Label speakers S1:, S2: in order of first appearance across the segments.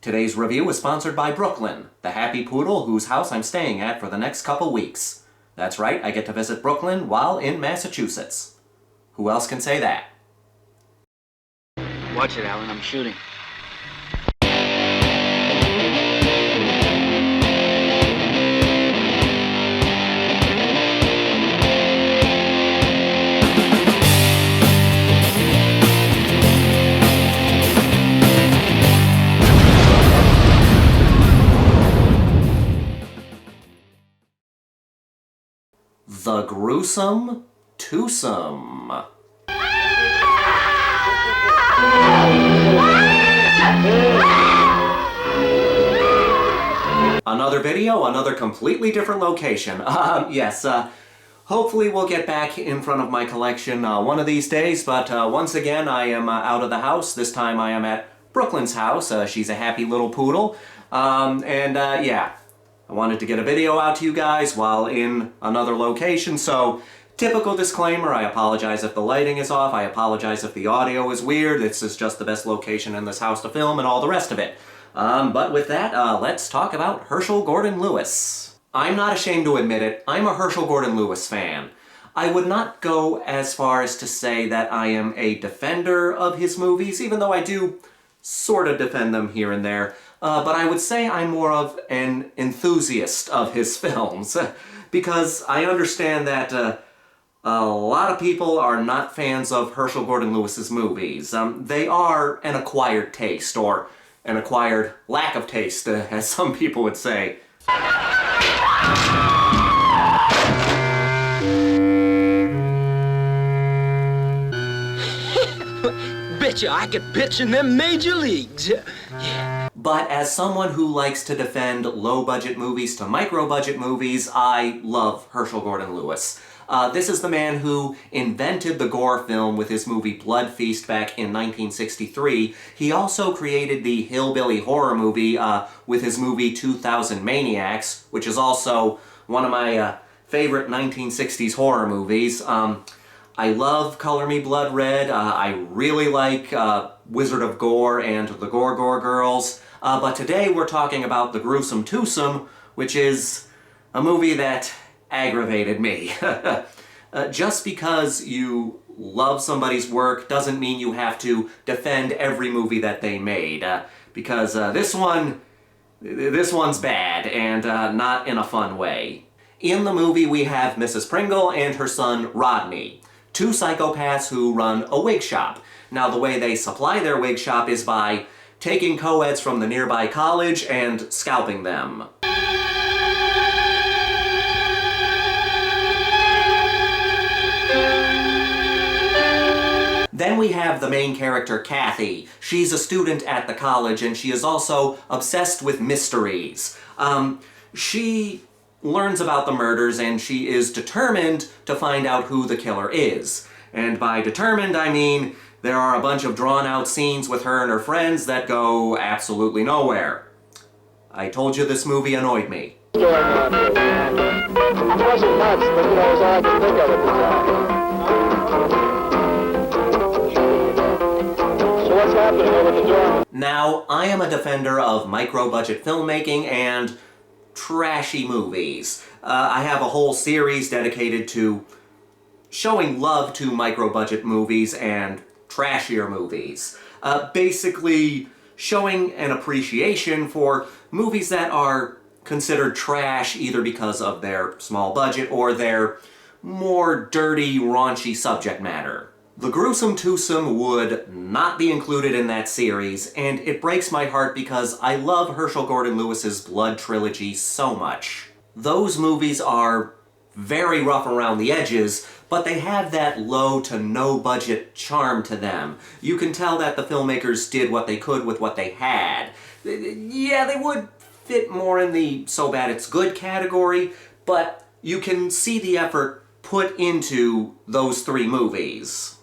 S1: Today's review is sponsored by Brooklyn, the happy poodle whose house I'm staying at for the next couple weeks. That's right, I get to visit Brooklyn while in Massachusetts. Who else can say that?
S2: Watch it, Alan, I'm shooting.
S1: The Gruesome Twosome. Another video, another completely different location. Yes, hopefully we'll get back in front of my collection one of these days, but once again I am out of the house. This time I am at Brooklyn's house. She's a happy little poodle. Yeah, I wanted to get a video out to you guys while in another location, so typical disclaimer, I apologize if the lighting is off, I apologize if the audio is weird, this is just the best location in this house to film and all the rest of it. But with that, let's talk about Herschell Gordon Lewis. I'm not ashamed to admit it, I'm a Herschell Gordon Lewis fan. I would not go as far as to say that I am a defender of his movies, even though I do sort of defend them here and there. But I would say I'm more of an enthusiast of his films, because I understand that a lot of people are not fans of Herschell Gordon Lewis's movies. They are an acquired taste, or an acquired lack of taste, as some people would say.
S2: Betcha I could pitch in them major leagues. Yeah.
S1: But as someone who likes to defend low-budget movies to micro-budget movies, I love Herschell Gordon Lewis. This is the man who invented the gore film with his movie Blood Feast back in 1963. He also created the hillbilly horror movie with his movie 2000 Maniacs, which is also one of my favorite 1960s horror movies. I love Color Me Blood Red. I really like Wizard of Gore and the Gore Girls. But today we're talking about The Gruesome Twosome, which is a movie that aggravated me. Just because you love somebody's work doesn't mean you have to defend every movie that they made. Because this one's bad, and not in a fun way. In the movie we have Mrs. Pringle and her son Rodney, two psychopaths who run a wig shop. Now the way they supply their wig shop is by taking co-eds from the nearby college and scalping them. Then we have the main character, Kathy. She's a student at the college and she is also obsessed with mysteries. She learns about the murders and she is determined to find out who the killer is. And by determined, I mean there are a bunch of drawn-out scenes with her and her friends that go absolutely nowhere. I told you this movie annoyed me.
S3: It wasn't nuts, but it was all I could think of at the time. So what's happening over the door?
S1: Now, I am a defender of micro-budget filmmaking and trashy movies. I have a whole series dedicated to showing love to micro-budget movies and trashier movies. Basically, showing an appreciation for movies that are considered trash either because of their small budget or their more dirty, raunchy subject matter. The Gruesome Twosome would not be included in that series, and it breaks my heart because I love Herschell Gordon Lewis's Blood trilogy so much. Those movies are very rough around the edges, but they have that low to no budget charm to them. You can tell that the filmmakers did what they could with what they had. Yeah, they would fit more in the so bad it's good category, but you can see the effort put into those three movies.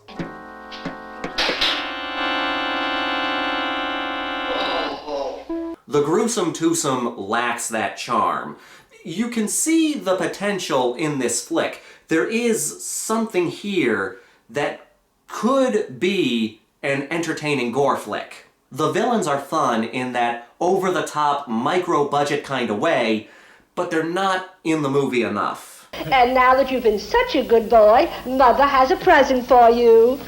S1: The Gruesome Twosome lacks that charm. You can see the potential in this flick. There is something here that could be an entertaining gore flick. The villains are fun in that over-the-top, micro-budget kind of way, but they're not in the movie enough.
S4: And now that you've been such a good boy, Mother has a present for you.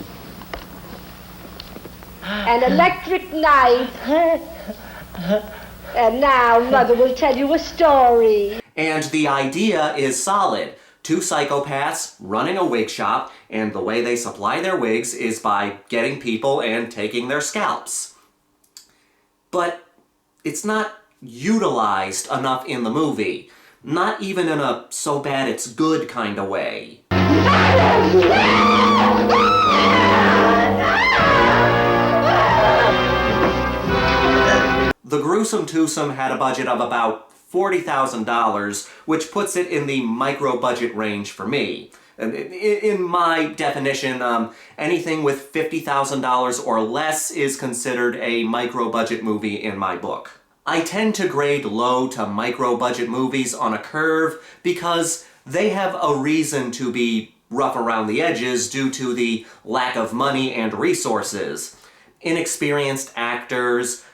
S4: An electric knife. And now Mother will tell you a story.
S1: And the idea is solid. Two psychopaths running a wig shop, and the way they supply their wigs is by getting people and taking their scalps. But it's not utilized enough in the movie. Not even in a so bad it's good kind of way. The Gruesome Twosome had a budget of about $40,000, which puts it in the micro-budget range for me. In my definition, anything with $50,000 or less is considered a micro-budget movie in my book. I tend to grade low to micro-budget movies on a curve because they have a reason to be rough around the edges due to the lack of money and resources. Inexperienced actors,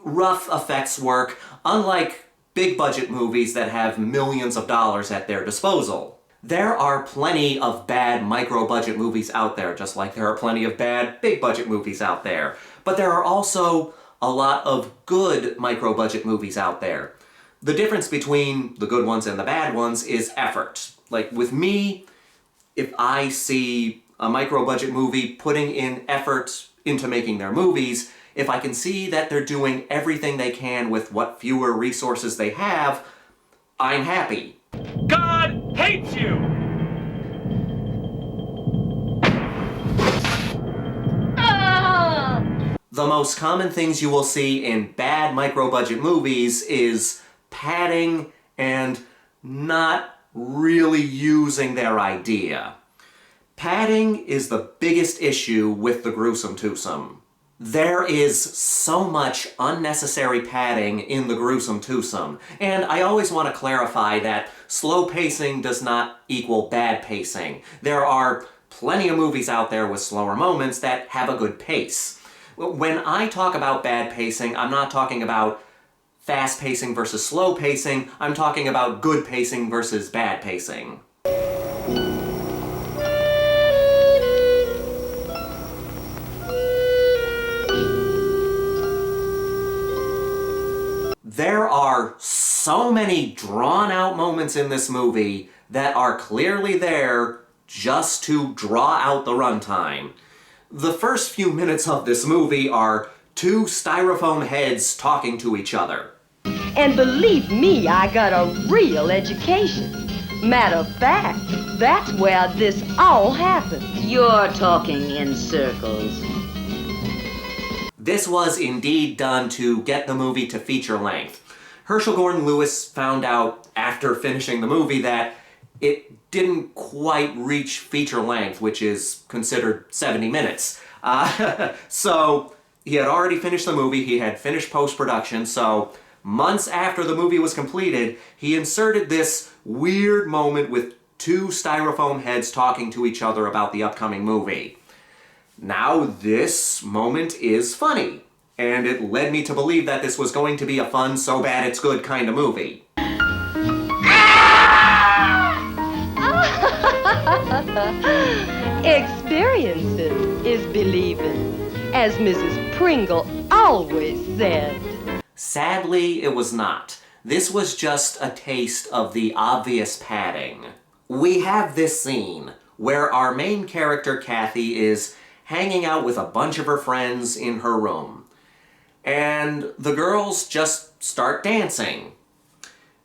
S1: rough effects work, unlike big-budget movies that have millions of dollars at their disposal. There are plenty of bad micro-budget movies out there, just like there are plenty of bad big-budget movies out there. But there are also a lot of good micro-budget movies out there. The difference between the good ones and the bad ones is effort. Like with me, if I see a micro-budget movie putting in effort into making their movies, if I can see that they're doing everything they can with what fewer resources they have, I'm happy.
S5: God hates you!
S1: The most common things you will see in bad micro-budget movies is padding and not really using their idea. Padding is the biggest issue with the Gruesome Twosome. There is so much unnecessary padding in the Gruesome Twosome, and I always want to clarify that slow pacing does not equal bad pacing. There are plenty of movies out there with slower moments that have a good pace. When I talk about bad pacing, I'm not talking about fast pacing versus slow pacing, I'm talking about good pacing versus bad pacing. There are so many drawn-out moments in this movie that are clearly there just to draw out the runtime. The first few minutes of this movie are two styrofoam heads talking to each other.
S4: And believe me, I got a real education. Matter of fact, that's where this all happened.
S6: You're talking in circles.
S1: This was indeed done to get the movie to feature length. Herschell Gordon Lewis found out after finishing the movie that it didn't quite reach feature length, which is considered 70 minutes. So he had already finished the movie, he had finished post-production, so months after the movie was completed, he inserted this weird moment with two styrofoam heads talking to each other about the upcoming movie. Now this moment is funny, and it led me to believe that this was going to be a fun, so bad it's good kind of movie.
S4: Experiencing is believing, as Mrs. Pringle always said.
S1: Sadly, it was not. This was just a taste of the obvious padding. We have this scene where our main character, Kathy, is hanging out with a bunch of her friends in her room. And the girls just start dancing.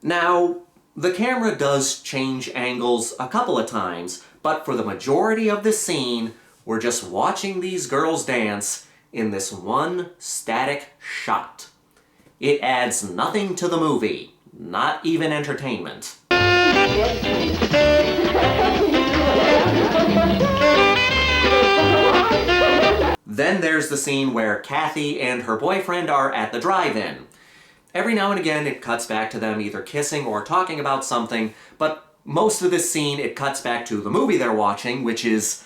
S1: Now, the camera does change angles a couple of times, but for the majority of the scene, we're just watching these girls dance in this one static shot. It adds nothing to the movie, not even entertainment. Then there's the scene where Kathy and her boyfriend are at the drive-in. Every now and again it cuts back to them either kissing or talking about something, but most of this scene it cuts back to the movie they're watching, which is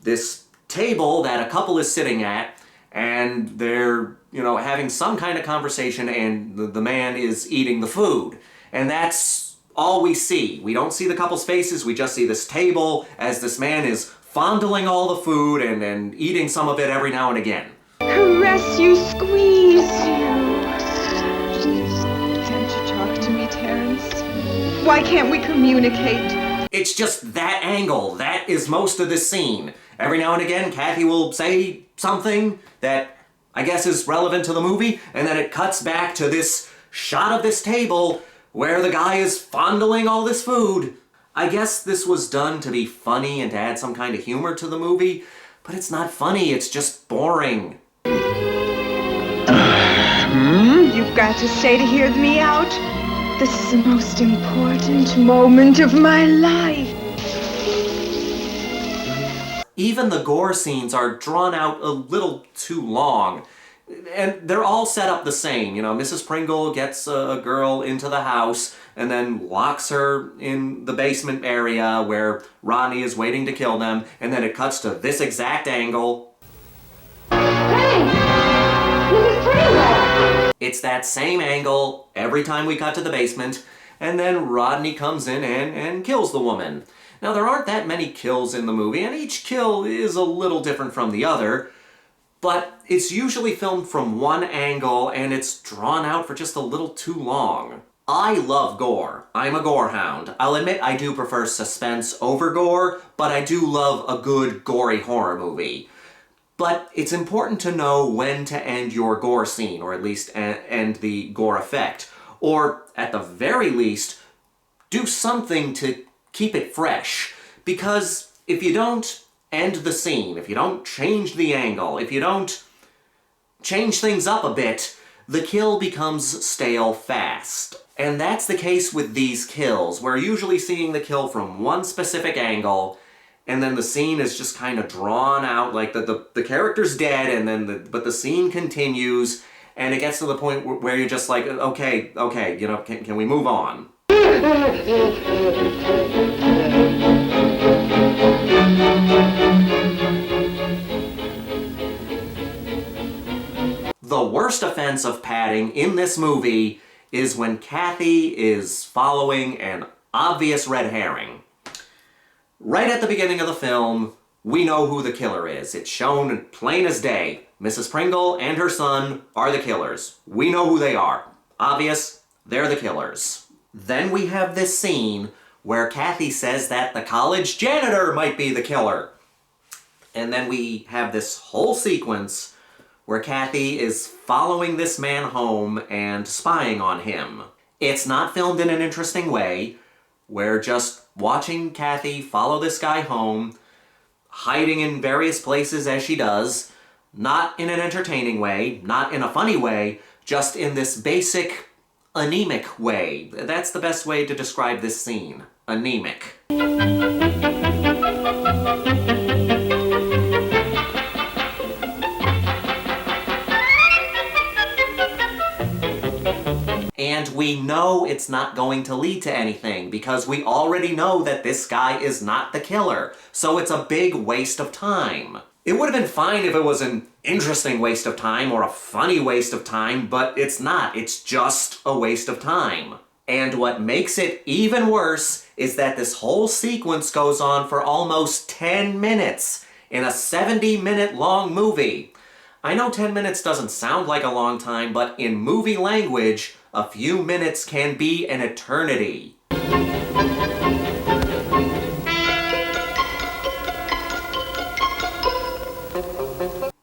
S1: this table that a couple is sitting at, and they're, having some kind of conversation, and the man is eating the food. And that's all we see. We don't see the couple's faces, we just see this table as this man is fondling all the food and eating some of it every now and again.
S7: Caress you, squeeze you. Can't you talk to me, Terrence? Why can't we communicate?
S1: It's just that angle. That is most of this scene. Every now and again, Kathy will say something that I guess is relevant to the movie, and then it cuts back to this shot of this table where the guy is fondling all this food. I guess this was done to be funny and to add some kind of humor to the movie, but it's not funny, it's just boring.
S7: You've got to stay to hear me out. This is the most important moment of my life.
S1: Even the gore scenes are drawn out a little too long. And they're all set up the same. Mrs. Pringle gets a girl into the house and then locks her in the basement area where Rodney is waiting to kill them, and then it cuts to this exact angle.
S4: Hey! Mrs. Pringle!
S1: It's that same angle every time we cut to the basement, and then Rodney comes in and kills the woman. Now, there aren't that many kills in the movie, and each kill is a little different from the other, but it's usually filmed from one angle, and it's drawn out for just a little too long. I love gore. I'm a gore hound. I'll admit I do prefer suspense over gore, but I do love a good gory horror movie. But it's important to know when to end your gore scene, or at least end the gore effect. Or, at the very least, do something to keep it fresh. Because if you don't end the scene, if you don't change the angle, if you don't change things up a bit, the kill becomes stale fast. And that's the case with these kills. We're usually seeing the kill from one specific angle, and then the scene is just kind of drawn out, like the character's dead, and then but the scene continues, and it gets to the point where you're just like, okay, can we move on? The worst offense of padding in this movie is when Kathy is following an obvious red herring. Right at the beginning of the film, we know who the killer is. It's shown plain as day. Mrs. Pringle and her son are the killers. We know who they are. Obvious, they're the killers. Then we have this scene where Kathy says that the college janitor might be the killer. And then we have this whole sequence where Kathy is following this man home and spying on him. It's not filmed in an interesting way. We're just watching Kathy follow this guy home, hiding in various places as she does, not in an entertaining way, not in a funny way, just in this basic, anemic way. That's the best way to describe this scene. Anemic. And we know it's not going to lead to anything, because we already know that this guy is not the killer. So it's a big waste of time. It would have been fine if it was an interesting waste of time or a funny waste of time, but it's not. It's just a waste of time. And what makes it even worse is that this whole sequence goes on for almost 10 minutes in a 70-minute long movie. I know 10 minutes doesn't sound like a long time, but in movie language, a few minutes can be an eternity.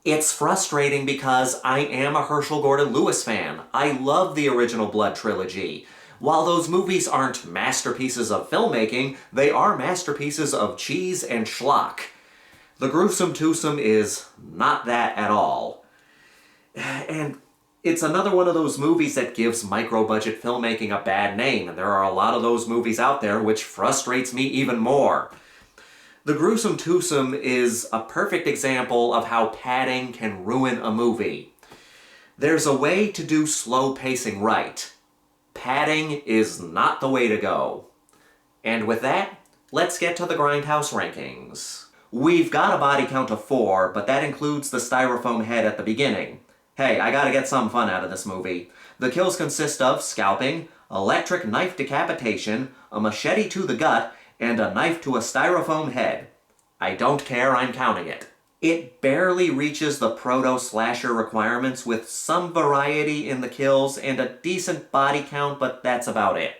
S1: It's frustrating because I am a Herschell Gordon Lewis fan. I love the original Blood trilogy. While those movies aren't masterpieces of filmmaking, they are masterpieces of cheese and schlock. The Gruesome Twosome is not that at all. And it's another one of those movies that gives micro-budget filmmaking a bad name, and there are a lot of those movies out there, which frustrates me even more. The Gruesome Twosome is a perfect example of how padding can ruin a movie. There's a way to do slow pacing right. Padding is not the way to go. And with that, let's get to the Grindhouse rankings. We've got a body count of 4, but that includes the styrofoam head at the beginning. Hey, I gotta get some fun out of this movie. The kills consist of scalping, electric knife decapitation, a machete to the gut, and a knife to a styrofoam head. I don't care, I'm counting it. It barely reaches the proto-slasher requirements with some variety in the kills and a decent body count, but that's about it.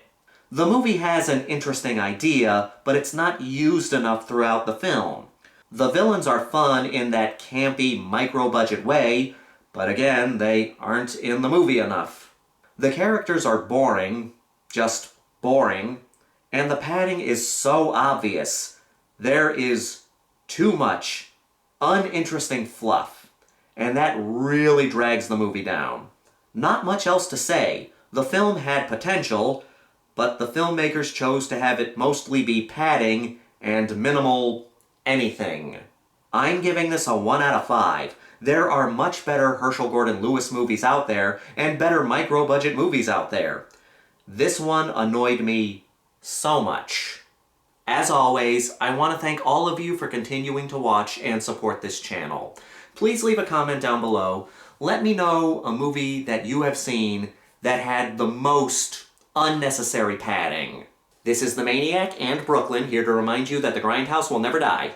S1: The movie has an interesting idea, but it's not used enough throughout the film. The villains are fun in that campy, micro-budget way, but again, they aren't in the movie enough. The characters are boring, just boring, and the padding is so obvious. There is too much uninteresting fluff, and that really drags the movie down. Not much else to say. The film had potential, but the filmmakers chose to have it mostly be padding and minimal anything. I'm giving this a 1 out of 5. There are much better Herschell Gordon Lewis movies out there, and better micro-budget movies out there. This one annoyed me so much. As always, I want to thank all of you for continuing to watch and support this channel. Please leave a comment down below. Let me know a movie that you have seen that had the most unnecessary padding. This is the Maniac and Brooklyn, here to remind you that the Grindhouse will never die.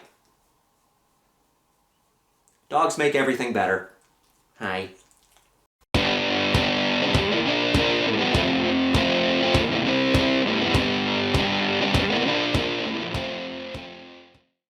S1: Dogs make everything better. Hi.